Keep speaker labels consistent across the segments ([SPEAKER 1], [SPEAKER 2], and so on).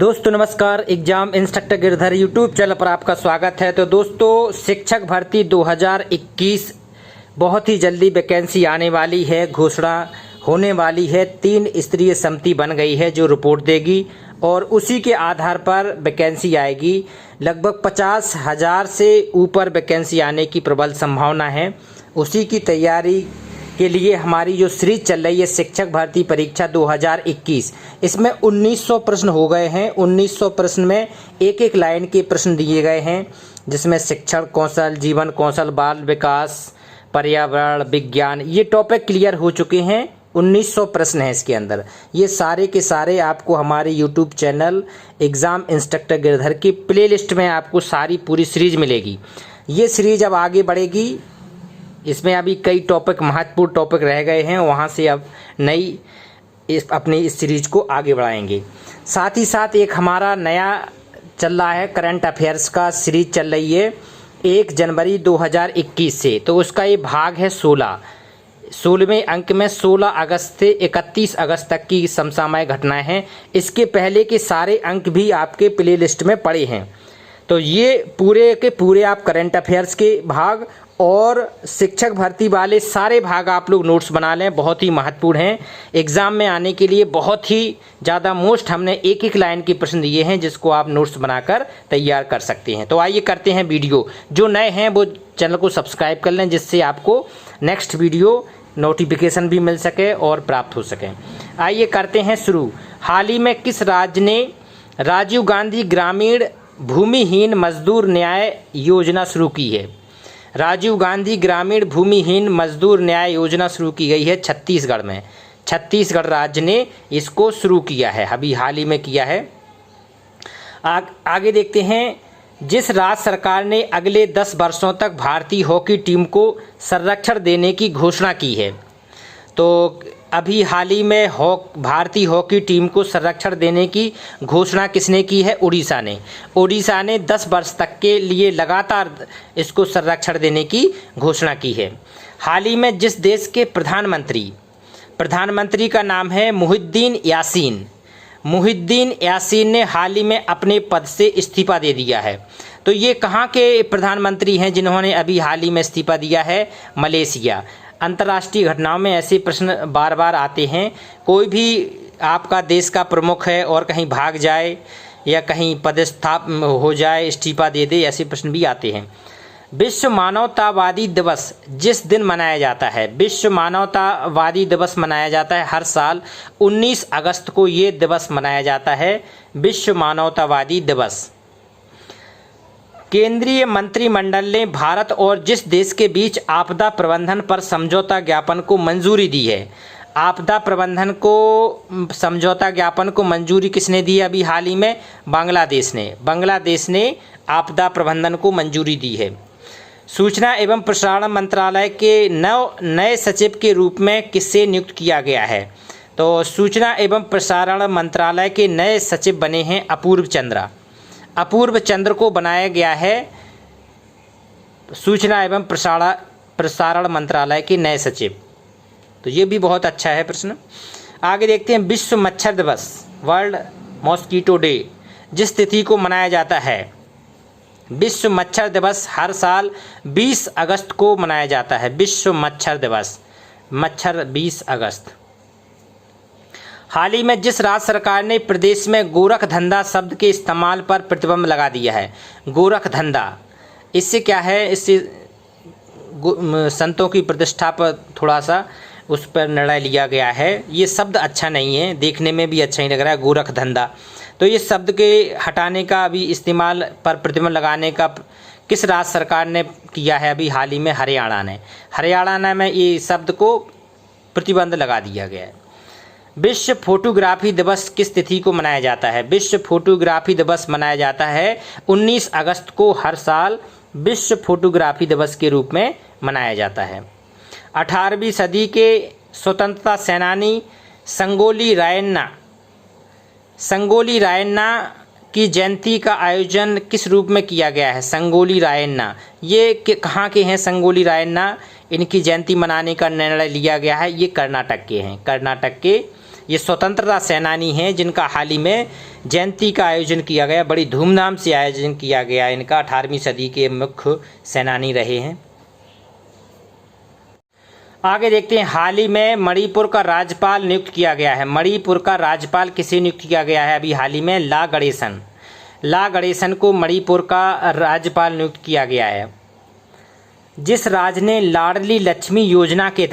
[SPEAKER 1] दोस्तों नमस्कार। Exam instructor Girdhar YouTube channel पर आपका स्वागत है। तो दोस्तों शिक्षक भर्ती 2021 बहुत ही जल्दी वैकेंसी आने वाली है, घोषणा होने वाली है। 3 स्तरीय समिति बन गई है जो रिपोर्ट देगी और उसी के आधार पर वैकेंसी आएगी। लगभग 50,000 से ऊपर वैकेंसी आने की प्रबल संभावना है। उसी की तैयारी के लिए हमारी जो सीरीज चल रही है शिक्षक भर्ती परीक्षा 2021, इसमें 1900 प्रश्न हो गए हैं। 1900 प्रश्न में एक एक लाइन के प्रश्न दिए गए हैं, जिसमें शिक्षण कौशल, जीवन कौशल, बाल विकास, पर्यावरण, विज्ञान, ये टॉपिक क्लियर हो चुके हैं। 1900 प्रश्न हैं इसके अंदर। ये सारे के सारे आपको हमारे YouTube channel exam instructor Girdhar की प्लेलिस्ट में आपको सारी पूरी सीरीज मिलेगी। ये सीरीज अब आगे बढ़ेगी। इसमें अभी कई टॉपिक, महत्वपूर्ण टॉपिक रह गए हैं, वहाँ से अब नई अपनी इस सीरीज को आगे बढ़ाएंगे। साथ ही साथ एक हमारा नया चल रहा है, करंट अफेयर्स का सीरीज चल रही है 1 जनवरी 2021 से। तो उसका ये भाग है 16वें अंक में 16 अगस्त से 31 अगस्त तक की समसामयिक घटनाएं हैं। इसके पहले के सारे अंक भी आपके प्ले लिस्ट में पड़े हैं। तो ये पूरे के पूरे आप करंट अफेयर्स के भाग और शिक्षक भर्ती वाले सारे भाग आप लोग नोट्स बना लें, बहुत ही महत्वपूर्ण हैं। एग्ज़ाम में आने के लिए बहुत ही ज़्यादा मोस्ट हमने एक एक लाइन के प्रश्न दिए हैं, जिसको आप नोट्स बनाकर तैयार कर सकते हैं। तो आइए करते हैं वीडियो। जो नए हैं वो चैनल को सब्सक्राइब कर लें, जिससे आपको नेक्स्ट वीडियो नोटिफिकेशन भी मिल सके और प्राप्त हो सके। आइए करते हैं शुरू। हाल ही में किस राज्य ने राजीव गांधी ग्रामीण भूमिहीन मजदूर न्याय योजना शुरू की है? राजीव गांधी ग्रामीण भूमिहीन मजदूर न्याय योजना शुरू की गई है छत्तीसगढ़ में। छत्तीसगढ़ राज्य ने इसको शुरू किया है, अभी हाल ही में किया है। आगे देखते हैं। जिस राज्य सरकार ने अगले 10 वर्षों तक भारतीय हॉकी टीम को संरक्षण देने की घोषणा की है। तो अभी हाल ही में भारतीय हॉकी टीम को संरक्षण देने की घोषणा किसने की है? उड़ीसा ने। उड़ीसा ने 10 वर्ष तक के लिए लगातार इसको संरक्षण देने की घोषणा की है। हाल ही में जिस देश के प्रधानमंत्री का नाम है मुहिद्दीन यासीन। मुहिद्दीन यासीन ने हाल ही में अपने पद से इस्तीफा दे दिया है। तो ये कहाँ के प्रधानमंत्री हैं जिन्होंने अभी हाल ही में इस्तीफा दिया है? मलेशिया। अंतर्राष्ट्रीय घटनाओं में ऐसे प्रश्न बार बार आते हैं। कोई भी आपका देश का प्रमुख है और कहीं भाग जाए या कहीं पदस्थाप हो जाए, इस्तीफा दे दे, ऐसे प्रश्न भी आते हैं। विश्व मानवतावादी दिवस जिस दिन मनाया जाता है, विश्व मानवतावादी दिवस मनाया जाता है हर साल 19 अगस्त को ये दिवस मनाया जाता है, विश्व मानवतावादी दिवस। केंद्रीय मंत्रिमंडल ने भारत और जिस देश के बीच आपदा प्रबंधन पर समझौता ज्ञापन को मंजूरी दी है? आपदा प्रबंधन को समझौता ज्ञापन को मंजूरी किसने दी है अभी हाल ही में? बांग्लादेश ने। बांग्लादेश ने आपदा प्रबंधन को मंजूरी दी है। सूचना एवं प्रसारण मंत्रालय के नए सचिव के रूप में किससे नियुक्त किया गया है? तो सूचना एवं प्रसारण मंत्रालय के नए सचिव बने हैं अपूर्व चंद्रा। अपूर्व चंद्र को बनाया गया है सूचना एवं प्रसारण मंत्रालय के नए सचिव। तो ये भी बहुत अच्छा है प्रश्न। आगे देखते हैं। विश्व मच्छर दिवस, वर्ल्ड मॉस्कीटो डे, जिस तिथि को मनाया जाता है? विश्व मच्छर दिवस हर साल 20 अगस्त को मनाया जाता है। विश्व मच्छर दिवस, मच्छर 20 अगस्त। हाल ही में जिस राज्य सरकार ने प्रदेश में गोरख धंधा शब्द के इस्तेमाल पर प्रतिबंध लगा दिया है? गोरख धंधा, इससे क्या है? इससे संतों की प्रतिष्ठा पर थोड़ा सा उस पर निर्णय लिया गया है। ये शब्द अच्छा नहीं है, देखने में भी अच्छा नहीं लग रहा है, गोरख धंधा। तो ये शब्द के हटाने का, अभी इस्तेमाल पर प्रतिबंध लगाने का किस राज्य सरकार ने किया है अभी हाल ही में? हरियाणा ने। हरियाणा में ये शब्द को प्रतिबंध लगा दिया गया है। विश्व फोटोग्राफी दिवस किस तिथि को मनाया जाता है? विश्व फोटोग्राफी दिवस मनाया जाता है 19 अगस्त को हर साल विश्व फोटोग्राफी दिवस के रूप में मनाया जाता है। 18वीं सदी के स्वतंत्रता सेनानी संगोली रायन्ना की जयंती का आयोजन किस रूप में किया गया है? संगोली रायन्ना, ये कहाँ के हैं? संगोली रायन्ना, इनकी जयंती मनाने का निर्णय लिया गया है। ये कर्नाटक के हैं, कर्नाटक के ये स्वतंत्रता सेनानी हैं जिनका हाल ही में जयंती का आयोजन किया गया, बड़ी धूमधाम से आयोजन किया गया। इनका 18वीं सदी के मुख्य सेनानी रहे हैं। आगे देखते हैं, हाल ही में मणिपुर का राज्यपाल नियुक्त किया गया है। मणिपुर का राज्यपाल किसे नियुक्त किया गया है अभी हाल ही में? ला गणेशन को मणिपुर का राज्यपाल नियुक्त किया गया है। जिस राज्य ने लाडली लक्ष्मी योजना के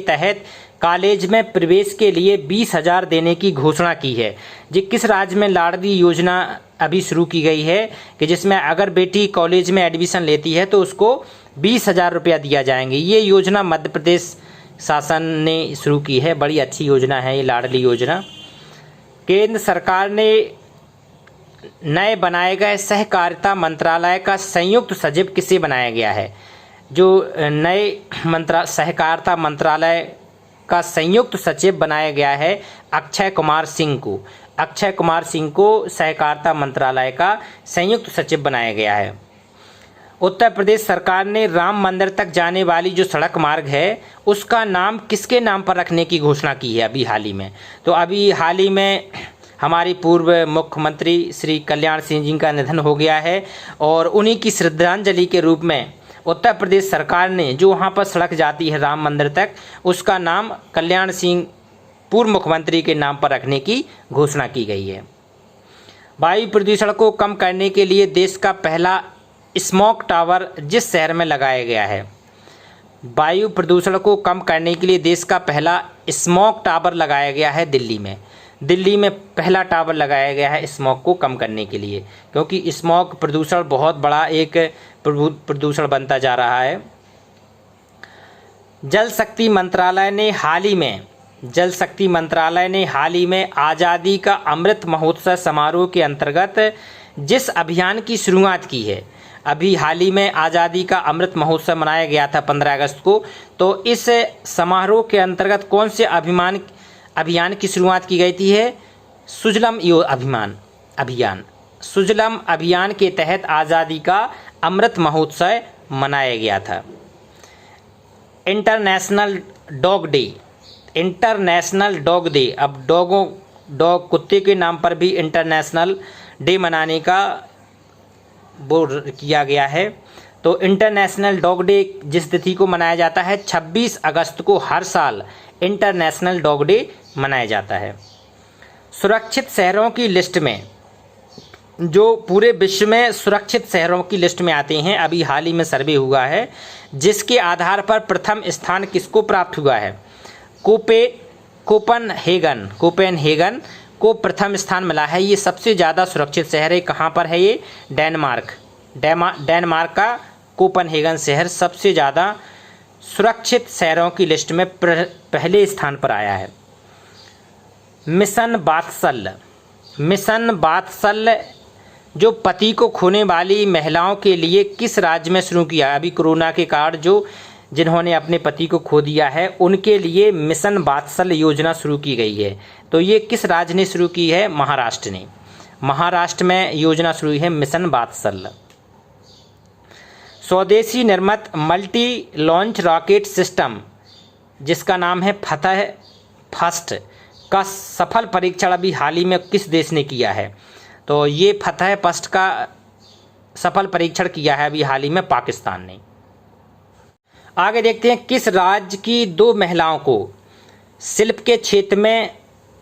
[SPEAKER 1] तहत कॉलेज में प्रवेश के लिए 20,000 देने की घोषणा की है। जी किस राज्य में लाडली योजना अभी शुरू की गई है कि जिसमें अगर बेटी कॉलेज में एडमिशन लेती है तो उसको 20,000 रुपया दिया जाएंगे। ये योजना मध्य प्रदेश शासन ने शुरू की है। बड़ी अच्छी योजना है ये लाडली योजना। केंद्र सरकार ने नए बनाए गए सहकारिता मंत्रालय का संयुक्त सचिव किसे बनाया गया है? जो नए सहकारिता मंत्रालय का संयुक्त सचिव बनाया गया है अक्षय कुमार सिंह को सहकारिता मंत्रालय का संयुक्त सचिव बनाया गया है। उत्तर प्रदेश सरकार ने राम मंदिर तक जाने वाली जो सड़क मार्ग है उसका नाम किसके नाम पर रखने की घोषणा की है अभी हाल ही में? तो अभी हाल ही में हमारी पूर्व मुख्यमंत्री श्री कल्याण सिंह जी का निधन हो गया है और उन्हीं की श्रद्धांजलि के रूप में उत्तर प्रदेश सरकार ने जो वहाँ पर सड़क जाती है राम मंदिर तक, उसका नाम कल्याण सिंह पूर्व मुख्यमंत्री के नाम पर रखने की घोषणा की गई है। वायु प्रदूषण को कम करने के लिए देश का पहला स्मोक टावर जिस शहर में लगाया गया है? वायु प्रदूषण को कम करने के लिए देश का पहला स्मोक टावर लगाया गया है दिल्ली में पहला टावर लगाया गया है स्मोक को कम करने के लिए, क्योंकि स्मोक प्रदूषण बहुत बड़ा एक प्रदूषण बनता जा रहा है। जल शक्ति मंत्रालय ने हाल ही में आज़ादी का अमृत महोत्सव समारोह के अंतर्गत जिस अभियान की शुरुआत की है, अभी हाल ही में आज़ादी का अमृत महोत्सव मनाया गया था 15 अगस्त को, तो इस समारोह के अंतर्गत कौन से अभियान की शुरुआत की गई थी? है सुजलम अभियान के तहत आज़ादी का अमृत महोत्सव मनाया गया था। इंटरनेशनल डॉग डे, अब डॉग कुत्ते के नाम पर भी इंटरनेशनल डे मनाने का वो किया गया है। तो इंटरनेशनल डॉग डे जिस तिथि को मनाया जाता है 26 अगस्त को हर साल इंटरनेशनल डॉग डे मनाया जाता है। सुरक्षित शहरों की लिस्ट में, जो पूरे विश्व में सुरक्षित शहरों की लिस्ट में आते हैं, अभी हाल ही में सर्वे हुआ है जिसके आधार पर प्रथम स्थान किसको प्राप्त हुआ है? कोपेनहेगन को प्रथम स्थान मिला है। ये सबसे ज़्यादा सुरक्षित शहर है। कहाँ पर है ये? डेनमार्क का कोपेनहेगन शहर सबसे ज़्यादा सुरक्षित शहरों की लिस्ट में पहले स्थान पर आया है। मिशन वात्सल्य जो पति को खोने वाली महिलाओं के लिए किस राज्य में शुरू किया? अभी कोरोना के कारण जिन्होंने अपने पति को खो दिया है उनके लिए मिशन वात्सल्य योजना शुरू की गई है। तो ये किस राज्य ने शुरू की है? महाराष्ट्र में योजना शुरू है मिशन वात्सल्य। स्वदेशी निर्मित मल्टी लॉन्च रॉकेट सिस्टम जिसका नाम है फतह फर्स्ट का सफल परीक्षण अभी हाल ही में किस देश ने किया है? तो ये फतह फर्स्ट का सफल परीक्षण किया है अभी हाल ही में पाकिस्तान ने। आगे देखते हैं, किस राज्य की 2 महिलाओं को शिल्प के क्षेत्र में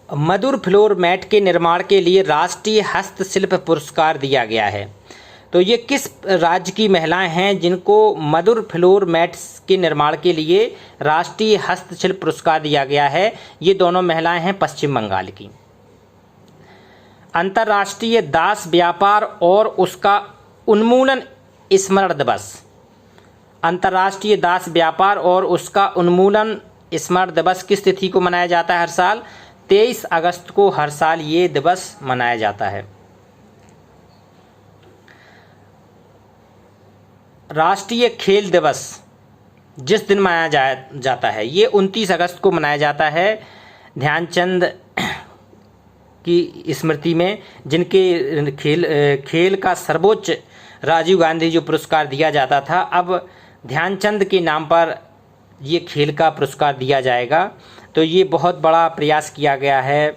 [SPEAKER 1] मधुर फ्लोर मैट के निर्माण के लिए राष्ट्रीय हस्तशिल्प पुरस्कार दिया गया है? तो ये किस राज्य की महिलाएं हैं जिनको मधुर फ्लोर मैट्स के निर्माण के लिए राष्ट्रीय हस्तशिल्प पुरस्कार दिया गया है? ये दोनों महिलाएं हैं पश्चिम बंगाल की। अंतर्राष्ट्रीय दास व्यापार और उसका उन्मूलन स्मरण दिवस, अंतर्राष्ट्रीय दास व्यापार और उसका उन्मूलन स्मरण दिवस किस तिथि को मनाया जाता है हर साल? 23 अगस्त को हर साल ये दिवस मनाया जाता है। राष्ट्रीय खेल दिवस जिस दिन मनाया जाता है ये 29 अगस्त को मनाया जाता है ध्यानचंद की स्मृति में, जिनके खेल का सर्वोच्च राजीव गांधी जो पुरस्कार दिया जाता था, अब ध्यानचंद के नाम पर ये खेल का पुरस्कार दिया जाएगा। तो ये बहुत बड़ा प्रयास किया गया है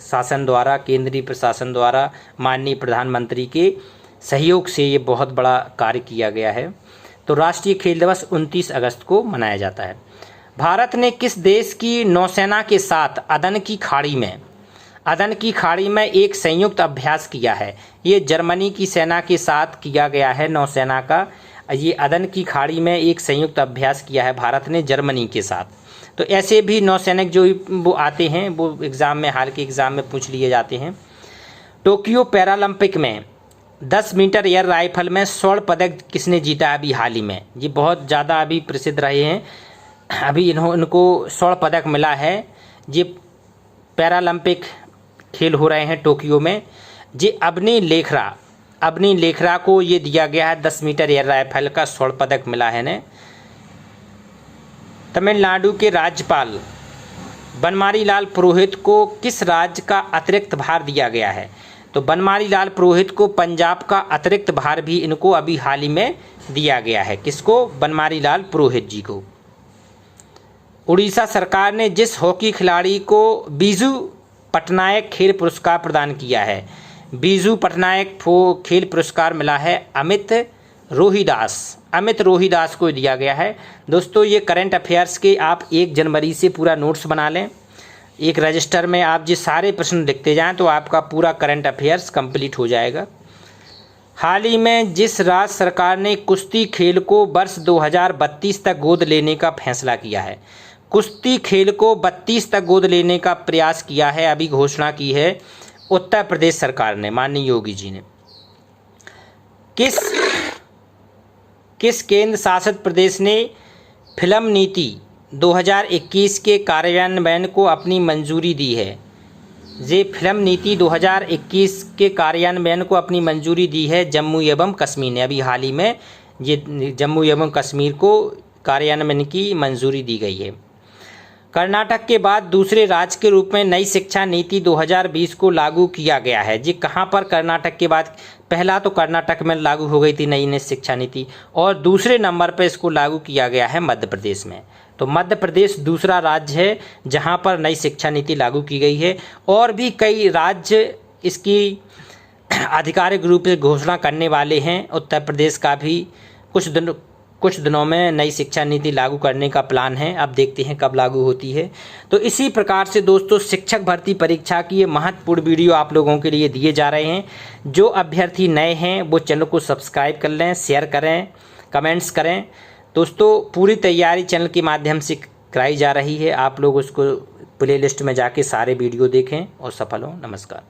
[SPEAKER 1] शासन द्वारा, केंद्रीय प्रशासन द्वारा, माननीय प्रधानमंत्री के सहयोग से ये बहुत बड़ा कार्य किया गया है। तो राष्ट्रीय खेल दिवस 29 अगस्त को मनाया जाता है। भारत ने किस देश की नौसेना के साथ अदन की खाड़ी में एक संयुक्त अभ्यास किया है? ये जर्मनी की सेना के साथ किया गया है। नौसेना का ये अदन की खाड़ी में एक संयुक्त अभ्यास किया है भारत ने जर्मनी के साथ। तो ऐसे भी नौसैनिक जो वो आते हैं वो एग्ज़ाम में, हाल के एग्ज़ाम में पूछ लिए जाते हैं। टोक्यो पैरालंपिक में 10 मीटर एयर राइफल में स्वर्ण पदक किसने जीता अभी हाल ही में? ये बहुत ज़्यादा अभी प्रसिद्ध रहे हैं, अभी इनको स्वर्ण पदक मिला है। ये पैरालंपिक खेल हो रहे हैं टोक्यो में। जी अबनी लेखरा को ये दिया गया है 10 मीटर एयर राइफल का स्वर्ण पदक मिला है ने। तमिलनाडु के राज्यपाल बनवारी लाल पुरोहित को किस राज्य का अतिरिक्त भार दिया गया है? तो बनवारी लाल पुरोहित को पंजाब का अतिरिक्त भार भी इनको अभी हाल ही में दिया गया है। किसको? बनवारी लाल पुरोहित जी को। उड़ीसा सरकार ने जिस हॉकी खिलाड़ी को बीजू पटनायक खेल पुरस्कार प्रदान किया है, बीजू पटनायक खेल पुरस्कार मिला है अमित रोहिदास को दिया गया है। दोस्तों ये करंट अफेयर्स के आप 1 जनवरी से पूरा नोट्स बना लें। एक रजिस्टर में आप जिस सारे प्रश्न लिखते जाएं तो आपका पूरा करंट अफेयर्स कंप्लीट हो जाएगा। हाल ही में जिस राज्य सरकार ने कुश्ती खेल को वर्ष 2032 तक गोद लेने का फैसला किया है, कुश्ती खेल को 32 तक गोद लेने का प्रयास किया है, अभी घोषणा की है उत्तर प्रदेश सरकार ने, माननीय योगी जी ने। किस केंद्र शासित प्रदेश ने फिल्म नीति 2021 के कार्यान्वयन को अपनी मंजूरी दी है? ये फिल्म नीति 2021 के कार्यान्वयन को अपनी मंजूरी दी है जम्मू एवं कश्मीर ने। अभी हाल ही में ये जम्मू एवं कश्मीर को कार्यान्वयन की मंजूरी दी गई है। कर्नाटक के बाद दूसरे राज्य के रूप में नई शिक्षा नीति 2020 को लागू किया गया है। जी कहाँ पर? कर्नाटक के बाद पहला तो कर्नाटक में लागू हो गई थी नई शिक्षा नीति, और दूसरे नंबर पर इसको लागू किया गया है मध्य प्रदेश में। तो मध्य प्रदेश दूसरा राज्य है जहाँ पर नई शिक्षा नीति लागू की गई है। और भी कई राज्य इसकी आधिकारिक रूप से घोषणा करने वाले हैं। उत्तर प्रदेश का भी कुछ दिनों में नई शिक्षा नीति लागू करने का प्लान है। अब देखते हैं कब लागू होती है। तो इसी प्रकार से दोस्तों शिक्षक भर्ती परीक्षा की ये महत्वपूर्ण वीडियो आप लोगों के लिए दिए जा रहे हैं। जो अभ्यर्थी नए हैं वो चैनल को सब्सक्राइब कर लें, शेयर करें, कमेंट्स करें। दोस्तों पूरी तैयारी चैनल के माध्यम से कराई जा रही है। आप लोग उसको प्लेलिस्ट में जाके सारे वीडियो देखें और सफल हों। नमस्कार।